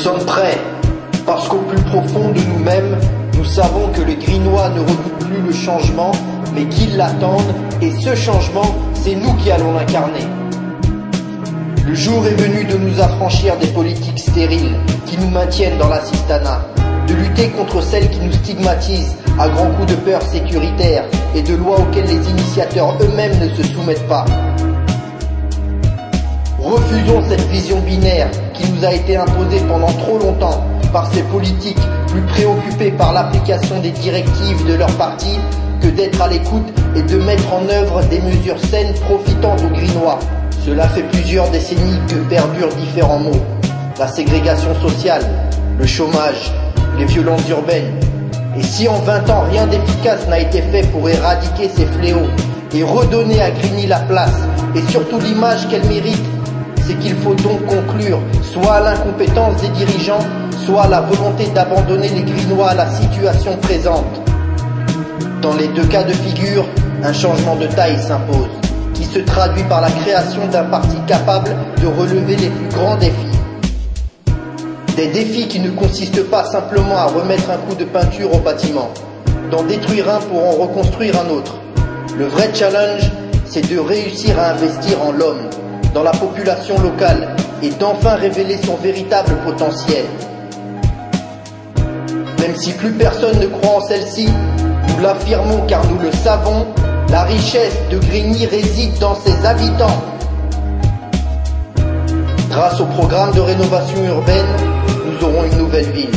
sommes prêts, parce qu'au plus profond de nous-mêmes, nous savons que les Grinois ne redoutent plus le changement, mais qu'ils l'attendent, et ce changement, c'est nous qui allons l'incarner. Le jour est venu de nous affranchir des politiques stériles qui nous maintiennent dans l'assistanat, de lutter contre celles qui nous stigmatisent à grands coups de peur sécuritaire et de lois auxquelles les initiateurs eux-mêmes ne se soumettent pas. Refusons cette vision binaire qui nous a été imposée pendant trop longtemps par ces politiques plus préoccupés par l'application des directives de leur parti que d'être à l'écoute et de mettre en œuvre des mesures saines profitant aux Grinois. Cela fait plusieurs décennies que perdurent différents maux. La ségrégation sociale, le chômage, les violences urbaines. Et si en 20 ans rien d'efficace n'a été fait pour éradiquer ces fléaux et redonner à Grigny la place et surtout l'image qu'elle mérite, c'est qu'il faut donc conclure soit à l'incompétence des dirigeants, soit à la volonté d'abandonner les Grinois à la situation présente. Dans les deux cas de figure, un changement de taille s'impose, qui se traduit par la création d'un parti capable de relever les plus grands défis. Des défis qui ne consistent pas simplement à remettre un coup de peinture au bâtiment, d'en détruire un pour en reconstruire un autre. Le vrai challenge, c'est de réussir à investir en l'homme, dans la population locale, et d'enfin révéler son véritable potentiel. Même si plus personne ne croit en celle-ci, nous l'affirmons car nous le savons, la richesse de Grigny réside dans ses habitants. Grâce au programme de rénovation urbaine, nous aurons une nouvelle ville,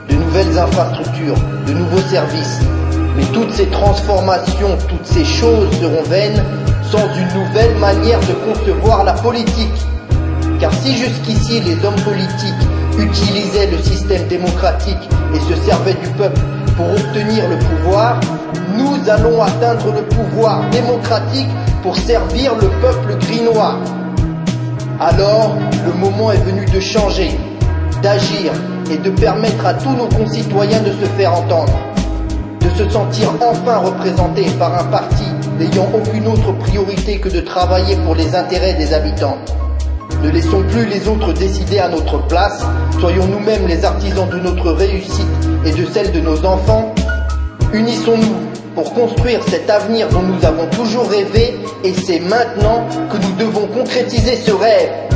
de nouvelles infrastructures, de nouveaux services. Mais toutes ces transformations, toutes ces choses seront vaines sans une nouvelle manière de concevoir la politique. Car si jusqu'ici les hommes politiques utilisaient le système démocratique et se servaient du peuple pour obtenir le pouvoir, nous allons atteindre le pouvoir démocratique pour servir le peuple grinois. Alors, le moment est venu de changer, d'agir et de permettre à tous nos concitoyens de se faire entendre, de se sentir enfin représentés par un parti n'ayant aucune autre priorité que de travailler pour les intérêts des habitants. Ne laissons plus les autres décider à notre place, soyons nous-mêmes les artisans de notre réussite et de celle de nos enfants. Unissons-nous pour construire cet avenir dont nous avons toujours rêvé, et c'est maintenant que nous devons concrétiser ce rêve.